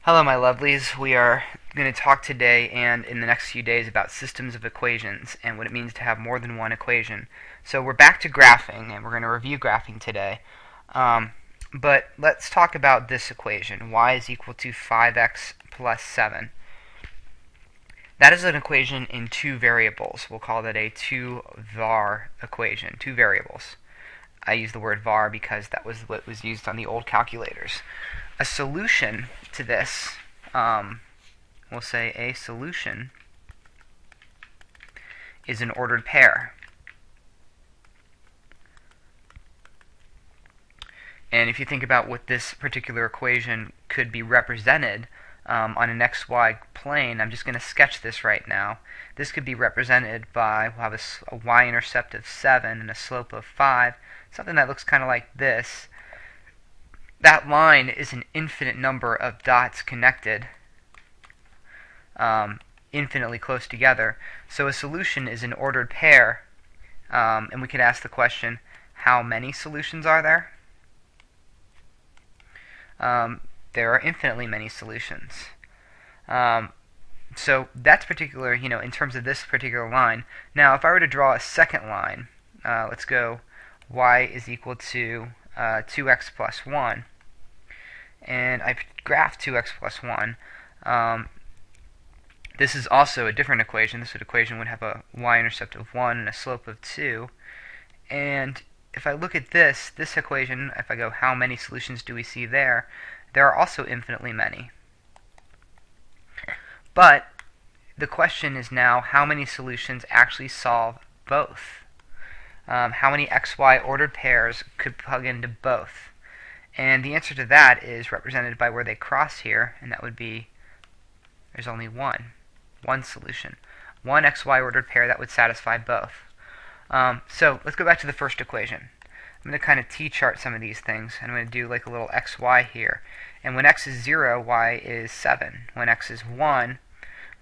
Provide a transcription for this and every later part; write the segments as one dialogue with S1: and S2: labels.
S1: Hello, my lovelies. We are going to talk today and in the next few days about systems of equations and what it means to have more than one equation. So we're back to graphing, and we're going to review graphing today. But let's talk about this equation. Y is equal to 5x plus 7. That is an equation in two variables. We'll call that a two-var equation, two variables. I use the word var because that was what was used on the old calculators. A solution to this, we'll say a solution is an ordered pair. And if you think about what this particular equation could be represented on an xy plane, I'm just going to sketch this right now. This could be represented by, we'll have a y-intercept of 7 and a slope of 5, something that looks kind of like this. That line is an infinite number of dots connected, infinitely close together. So a solution is an ordered pair, and we could ask the question, how many solutions are there? There are infinitely many solutions. So that's particular, in terms of this particular line. Now, if I were to draw a second line, let's go y is equal to 2x plus 1, and I graph 2x plus 1. This is also a different equation. This equation would have a y-intercept of 1 and a slope of 2. And if I look at this equation, if I go how many solutions do we see there, there are also infinitely many. But the question is now, how many solutions actually solve both? How many xy ordered pairs could plug into both? And the answer to that is represented by where they cross here, and that would be, there's only one solution. One xy ordered pair that would satisfy both. So let's go back to the first equation. I'm going to kind of t-chart some of these things, and I'm going to do like a little xy here. And when x is 0, y is 7. When x is 1,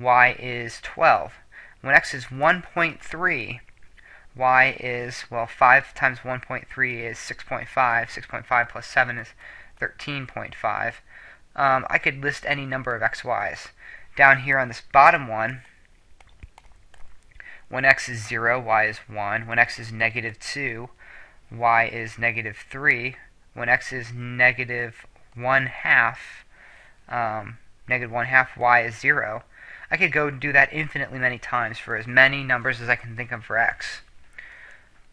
S1: y is 12. When x is 1.3, y is, well, 5 times 1.3 is 6.5. 6.5 plus 7 is 13.5. I could list any number of xy's. Down here on this bottom one, when x is 0, y is 1. When x is negative 2, y is negative 3. When x is negative 1/2, y is 0. I could go do that infinitely many times for as many numbers as I can think of for x.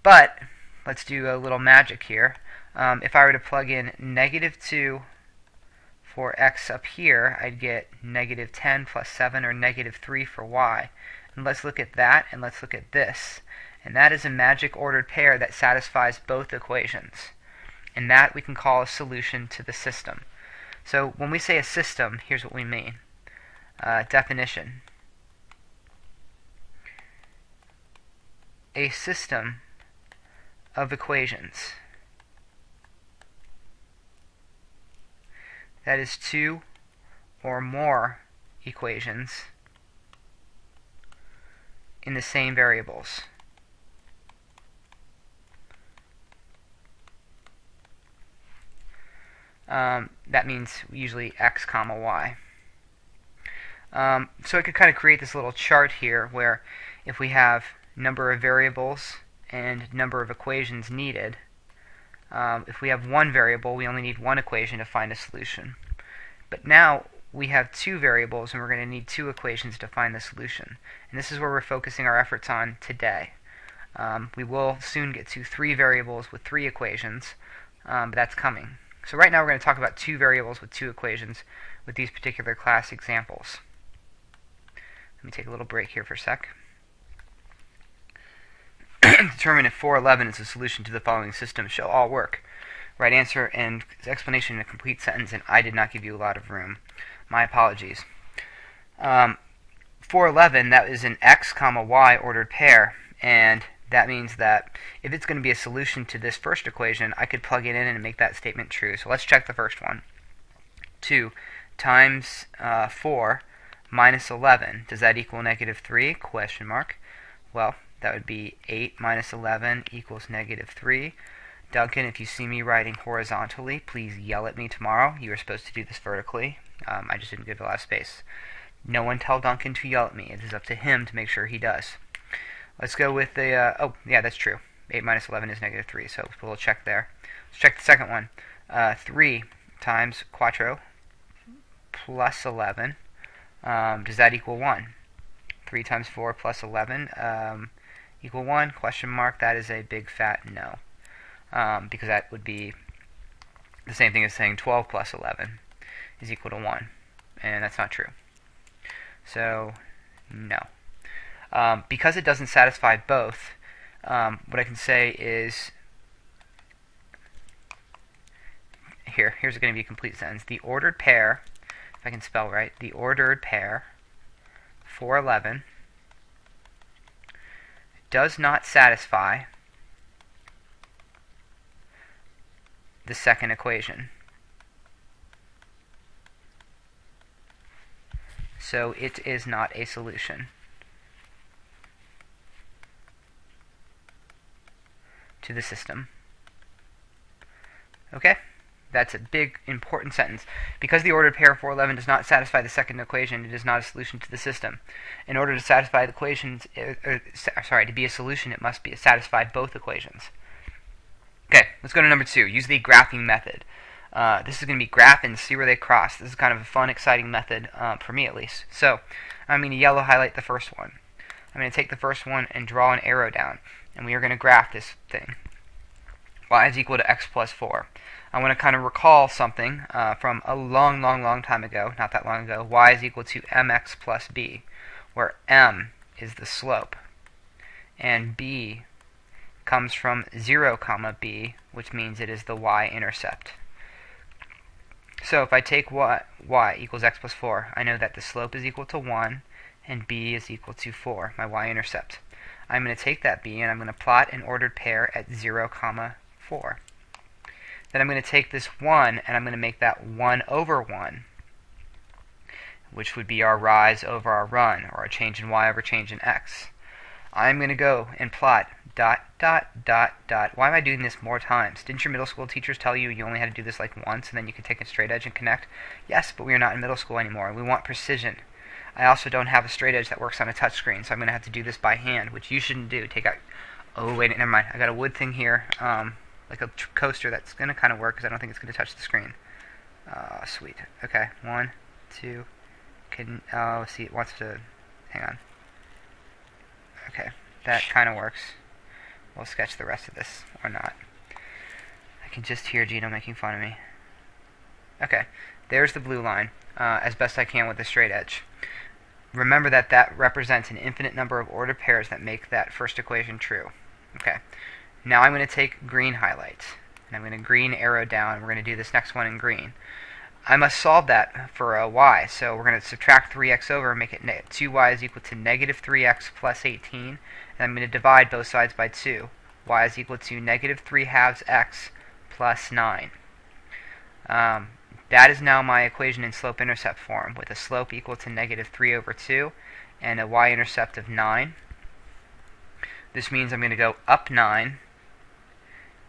S1: But let's do a little magic here. If I were to plug in negative 2 for x up here, I'd get negative 10 plus 7, or negative 3 for y. And let's look at that, and let's look at this. And that is a magic ordered pair that satisfies both equations. And that we can call a solution to the system. So when we say a system, here's what we mean. Definition. A system of equations that is two or more equations in the same variables. That means usually x comma y. So I could kind of create this little chart here where if we have number of variables and number of equations needed, if we have one variable, we only need one equation to find a solution. But now we have two variables, and we're going to need two equations to find the solution. And this is where we're focusing our efforts on today. We will soon get to three variables with three equations, but that's coming. So right now we're going to talk about two variables with two equations with these particular class examples. Let me take a little break here for a sec. Determine if 411 is a solution to the following system shall all work. Right answer and explanation in a complete sentence, and I did not give you a lot of room. My apologies. 411, that is an x comma y ordered pair, and that means that if it's going to be a solution to this first equation, I could plug it in and make that statement true. So let's check the first one. 2 times 4 minus 11. Does that equal negative 3? Question mark. Well, that would be 8 minus 11 equals negative 3. Duncan, if you see me writing horizontally, please yell at me tomorrow. You were supposed to do this vertically. I just didn't give a lot of space. No one tell Duncan to yell at me. It is up to him to make sure he does. Let's go with the, oh, yeah, that's true. 8 minus 11 is negative 3, so we'll check there. Let's check the second one. 3 times quattro plus 11. Does that equal 1? 3 times 4 plus 11 equal 1? Question mark. That is a big fat no. Because that would be the same thing as saying 12 plus 11 is equal to 1. And that's not true. So, no. Because it doesn't satisfy both, what I can say is, here's going to be a complete sentence. The ordered pair, if I can spell right, the ordered pair for 11 does not satisfy the second equation. So it is not a solution to the system. Okay? That's a big, important sentence. Because the ordered pair 411 does not satisfy the second equation, it is not a solution to the system. In order to satisfy the equations, to be a solution, it must satisfy both equations. Okay, let's go to number 2. Use the graphing method. This is going to be graph and see where they cross. This is kind of a fun, exciting method, for me at least. So, I'm going to yellow highlight the first one. I'm going to take the first one and draw an arrow down. And we are going to graph this thing. Y is equal to x plus 4. I want to kind of recall something from a long, long, long time ago, not that long ago. Y is equal to mx plus b, where m is the slope, and b comes from 0, comma b, which means it is the y-intercept. So if I take y equals x plus 4, I know that the slope is equal to 1, and b is equal to 4, my y-intercept. I'm going to take that b, and I'm going to plot an ordered pair at 0, comma 4. Then I'm going to take this 1, and I'm going to make that 1 over 1, which would be our rise over our run, or our change in y over change in x. I'm going to go and plot dot, dot, dot, dot. Why am I doing this more times? Didn't your middle school teachers tell you you only had to do this like once, and then you could take a straight edge and connect? Yes, but we are not in middle school anymore. We want precision. I also don't have a straight edge that works on a touch screen, so I'm going to have to do this by hand, which you shouldn't do. Take out... Oh, wait, never mind. I got a wood thing here. Like a coaster that's going to kind of work because I don't think it's going to touch the screen. Sweet. Okay, 1, 2, see, it wants to, hang on. Okay, that kind of works. We'll sketch the rest of this, or not. I can just hear Gino making fun of me. Okay, there's the blue line, as best I can with the straight edge. Remember that that represents an infinite number of ordered pairs that make that first equation true. Okay. Now I'm going to take green highlight, and I'm going to green arrow down, and we're going to do this next one in green. I must solve that for a y, so we're going to subtract 3x over and make it 2y is equal to negative 3x plus 18, and I'm going to divide both sides by 2. Y is equal to negative 3 halves x plus 9. That is now my equation in slope-intercept form, with a slope equal to negative 3 over 2, and a y-intercept of 9. This means I'm going to go up 9,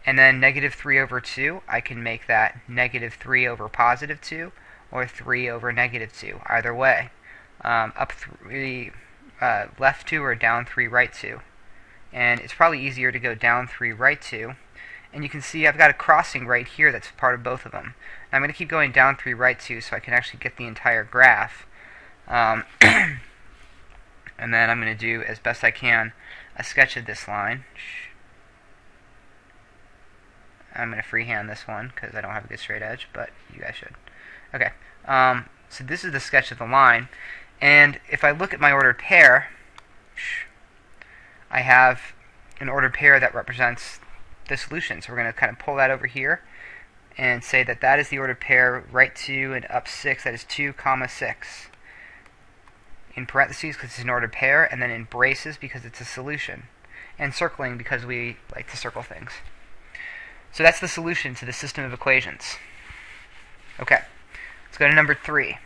S1: and then negative 3 over 2, I can make that negative 3 over positive 2, or 3 over negative 2, either way. Up 3, left 2, or down 3, right 2. And it's probably easier to go down 3, right 2. And you can see I've got a crossing right here that's part of both of them. Now I'm going to keep going down 3, right 2, so I can actually get the entire graph. And then I'm going to do, as best I can, a sketch of this line. I'm going to freehand this one because I don't have a good straight edge, but you guys should. Okay, so this is the sketch of the line, and if I look at my ordered pair, I have an ordered pair that represents the solution. So we're going to kind of pull that over here and say that that is the ordered pair, right 2 and up 6, that is 2, comma 6. In parentheses because it's an ordered pair, and then in braces because it's a solution, and circling because we like to circle things. So that's the solution to the system of equations. Okay, let's go to number 3.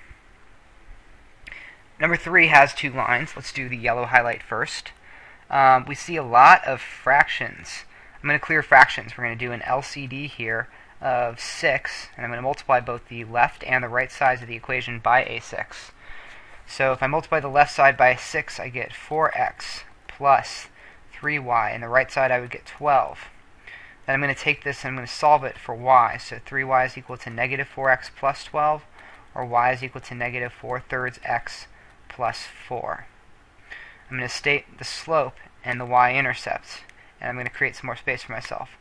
S1: Number 3 has 2 lines. Let's do the yellow highlight first. We see a lot of fractions. I'm I'm going to clear fractions. We're going to do an LCD here of 6, and I'm going to multiply both the left and the right sides of the equation by a 6. So if I multiply the left side by 6, I get 4x plus 3y, and the right side I would get 12. Then I'm going to take this and I'm going to solve it for y. So 3y is equal to negative 4x plus 12, or y is equal to negative 4/3 x plus 4. I'm going to state the slope and the y-intercept, and I'm going to create some more space for myself.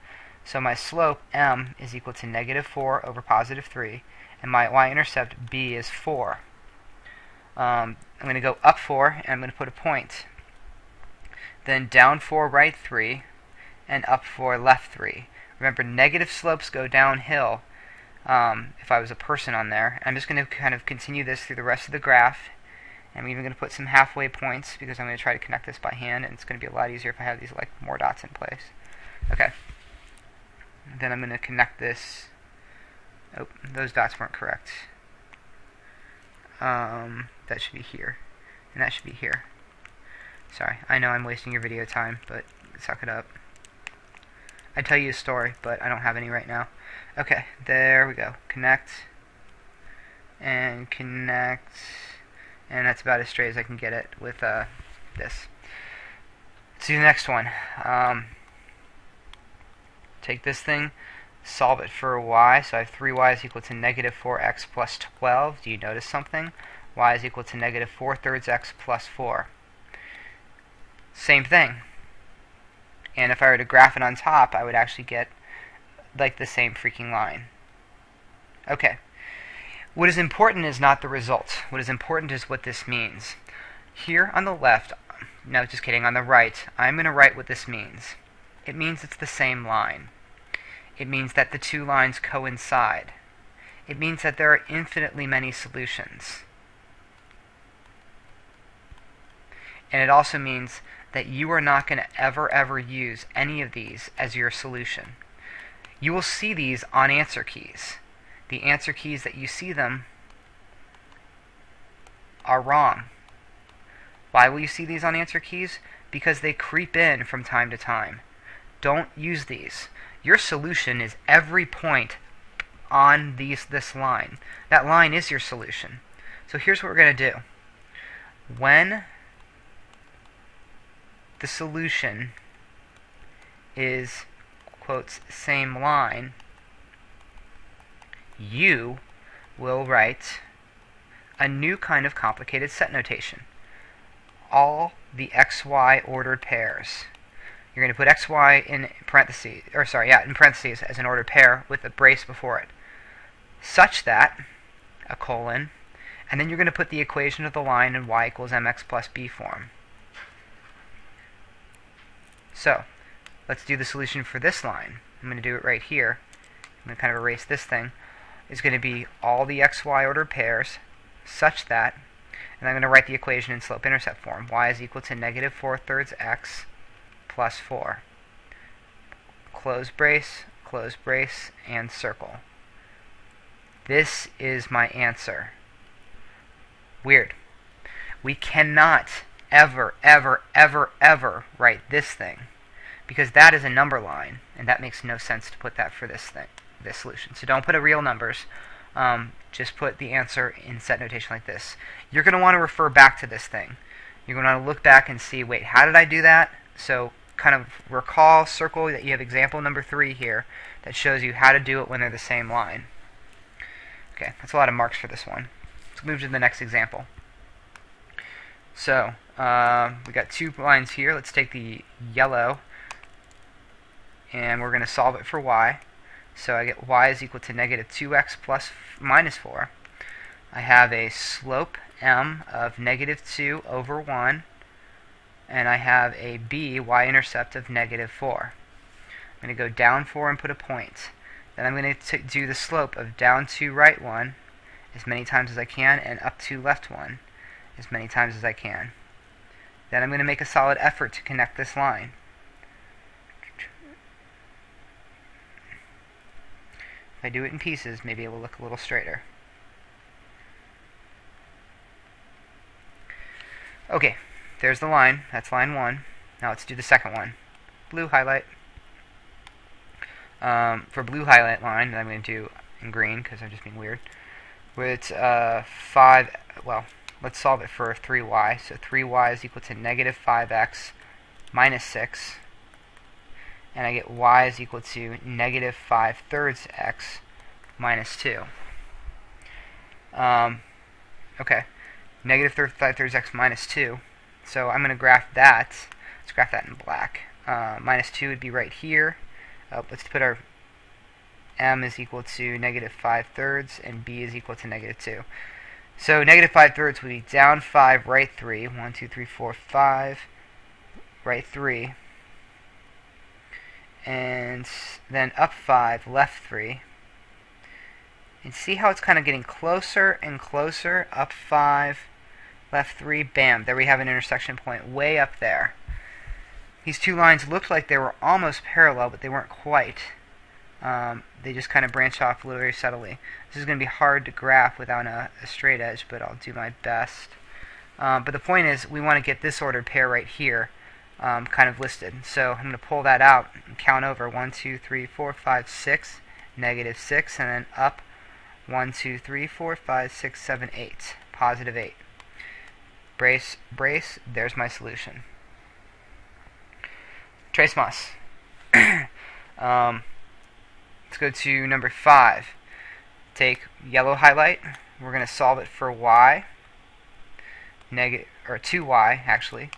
S1: So my slope, m, is equal to negative 4 over positive 3, and my y-intercept, b, is 4. I'm going to go up 4, and I'm going to put a point. Then down 4, right 3, and up 4, left 3. Remember, negative slopes go downhill if I was a person on there. I'm just going to kind of continue this through the rest of the graph. I'm even going to put some halfway points because I'm going to try to connect this by hand, and it's going to be a lot easier if I have these like more dots in place. Okay. Then I'm going to connect this. Oh, those dots weren't correct. That should be here, and that should be here. Sorry, I know I'm wasting your video time, but suck it up. I'd tell you a story, but I don't have any right now. Okay, there we go. Connect, and connect, and that's about as straight as I can get it with this. Let's do the next one. Take this thing, solve it for y. So I have 3y is equal to negative 4x plus 12. Do you notice something? Y is equal to negative 4/3 x plus 4. Same thing. And if I were to graph it on top, I would actually get like the same freaking line. Okay. What is important is not the result. What is important is what this means. Here on the left, no, just kidding, on the right, I'm going to write what this means. It means it's the same line. It means that the two lines coincide. It means that there are infinitely many solutions. And it also means that you are not going to ever use any of these as your solution. You will see these on answer keys. The answer keys that you see them are wrong. Why will you see these on answer keys? Because they creep in from time to time. Don't use these. Your solution is every point on this line. That line is your solution. So here's what we're going to do. When the solution is, quotes, same line, you will write a new kind of complicated set notation. All the xy ordered pairs. You're going to put xy in parentheses, in parentheses as an ordered pair with a brace before it, such that, a colon, and then you're going to put the equation of the line in y equals mx plus b form. So, let's do the solution for this line. I'm going to do it right here. I'm going to kind of erase this thing. It's going to be all the xy ordered pairs such that, and I'm going to write the equation in slope-intercept form. Y is equal to negative 4/3 x plus 4. Close brace, and circle. This is my answer. Weird. We cannot ever write this thing, because that is a number line, and that makes no sense to put that for this solution. So don't put a real numbers. Just put the answer in set notation like this. You're going to want to refer back to this thing. You're going to want to look back and see, wait, how did I do that? So kind of recall, circle that you have example number 3 here that shows you how to do it when they're the same line. Okay, that's a lot of marks for this one. Let's move to the next example. So we got 2 lines here. Let's take the yellow, and we're going to solve it for y. So I get y is equal to negative 2x plus minus 4. I have a slope m of negative 2 over 1, and I have a b, y-intercept, of negative 4. I'm going to go down 4 and put a point. Then I'm going to do the slope of down 2 right 1 as many times as I can, and up 2 left 1 as many times as I can. Then I'm going to make a solid effort to connect this line. If I do it in pieces, maybe it will look a little straighter. Okay, there's the line. That's line 1. Now let's do the second one. Blue highlight. for blue highlight line that I'm going to do in green because I'm just being weird, with 5, well, let's solve it for 3y. So 3y is equal to negative 5x minus 6, and I get y is equal to negative 5/3 x minus 2. Okay, negative 5/3 x minus 2. So I'm going to graph that. Let's graph that in black. Minus 2 would be right here. Let's put our m is equal to negative 5/3 and b is equal to negative 2. So negative 5/3 would be down 5, right 3. 1, 2, 3, 4, 5, right 3. And then up 5, left 3. And see how it's kind of getting closer and closer? Up 5, left 3, bam. There we have an intersection point way up there. These two lines looked like they were almost parallel, but they weren't quite. They just kind of branch off very subtly. This is going to be hard to graph without a straight edge, but I'll do my best. But the point is, we want to get this ordered pair right here kind of listed. So I'm going to pull that out and count over 1, 2, 3, 4, 5, 6, negative 6, and then up 1, 2, 3, 4, 5, 6, 7, 8, positive 8. Brace, brace, there's my solution. Trace mas. Let's go to number 5. Take yellow highlight. We're going to solve it for y. Negative, or 2y actually.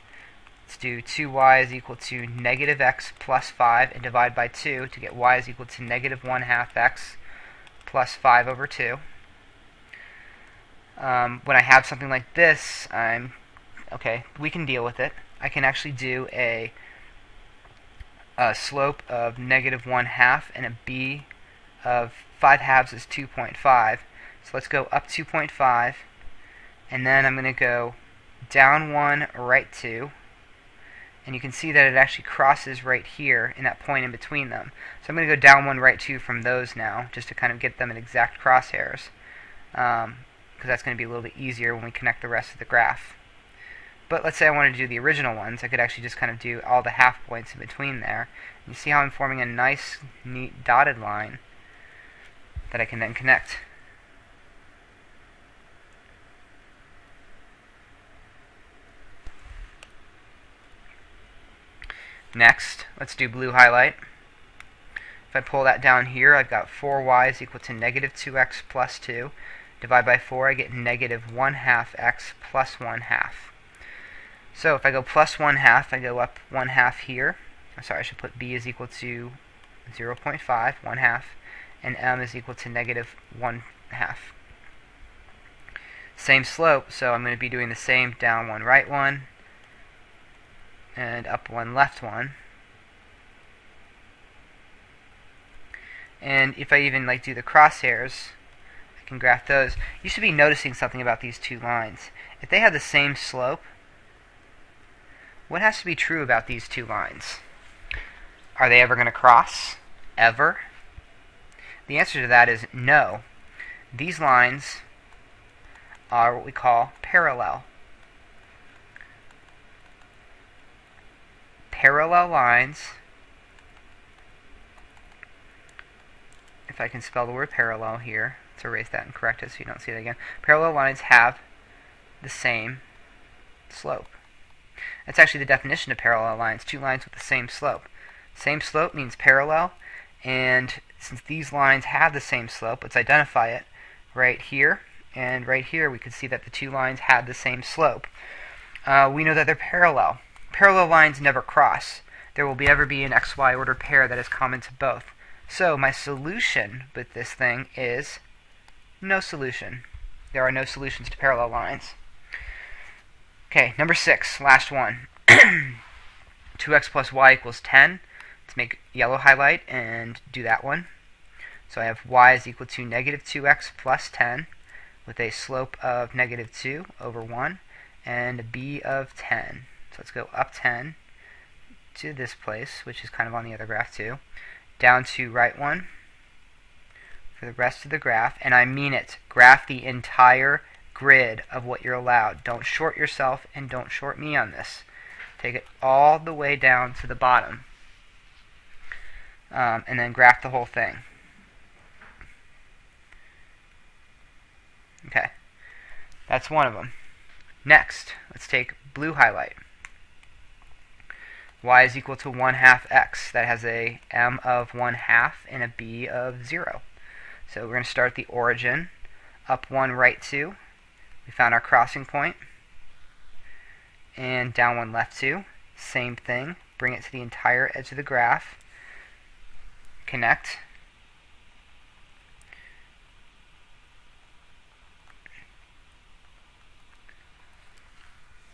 S1: Let's do 2y is equal to negative x plus 5 and divide by 2 to get y is equal to negative 1/2 x plus 5 over 2. When I have something like this, okay, we can deal with it. I can actually do a slope of negative 1/2 and a b of 5/2 is 2.5. So let's go up 2.5, and then I'm going to go down 1, right 2. And you can see that it actually crosses right here in that point in between them. So I'm going to go down 1, right 2 from those now, just to kind of get them in exact crosshairs, because that's going to be a little bit easier when we connect the rest of the graph. But let's say I wanted to do the original ones, I could actually just kind of do all the half points in between there. And you see how I'm forming a nice, neat dotted line that I can then connect. Next, let's do blue highlight. If I pull that down here, I've got 4y is equal to negative 2x plus 2. Divide by 4, I get negative 1/2 x plus 1/2. So if I go plus 1/2, I go up 1/2 here. I'm sorry, I should put b is equal to 0.5, 1/2, and m is equal to negative 1/2. Same slope, so I'm going to be doing the same down 1, right 1, and up 1, left 1. And if I even do the crosshairs, I can graph those. You should be noticing something about these two lines. If they have the same slope, what has to be true about these two lines? Are they ever going to cross? Ever? The answer to that is no. These lines are what we call parallel. Parallel lines, if I can spell the word parallel here, let's erase that and correct it so you don't see it again. Parallel lines have the same slope. That's actually the definition of parallel lines, two lines with the same slope. Same slope means parallel, and since these lines have the same slope, let's identify it right here, and right here we can see that the two lines have the same slope. We know that they're parallel. Parallel lines never cross. There will never be an xy ordered pair that is common to both. So my solution with this thing is no solution. There are no solutions to parallel lines. Okay, number 6, last one. 2x plus y equals 10. Let's make yellow highlight and do that one. So I have y is equal to negative 2x plus 10 with a slope of negative 2 over 1 and a b of 10. So let's go up 10 to this place, which is kind of on the other graph too, down to right 1 for the rest of the graph, and I mean it. Graph the entire grid of what you're allowed. Don't short yourself and don't short me on this. Take it all the way down to the bottom. and then graph the whole thing. Okay, that's one of them. Next, let's take blue highlight. Y is equal to 1/2 x. That has a m of 1/2 and a b of 0. So we're going to start at the origin, up 1, right 2. We found our crossing point. And down 1, left 2. Same thing. Bring it to the entire edge of the graph. Connect.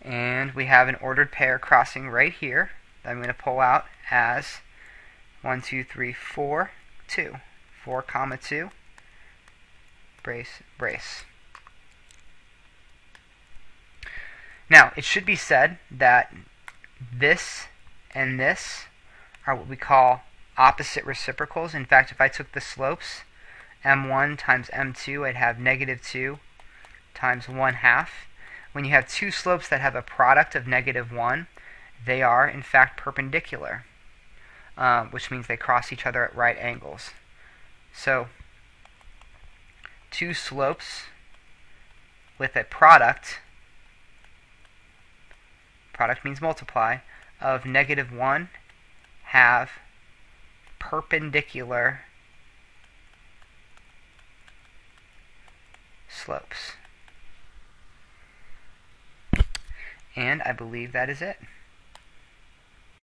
S1: And we have an ordered pair crossing right here that I'm going to pull out as 1, 2, 3, 4, 2. 4, 2. Brace, brace. Now, it should be said that this and this are what we call opposite reciprocals. In fact, if I took the slopes, m1 times m2, I'd have -2 times 1/2. When you have two slopes that have a product of -1, they are, in fact, perpendicular, which means they cross each other at right angles. So, two slopes with a product means multiply, of -1 have perpendicular slopes. And I believe that is it.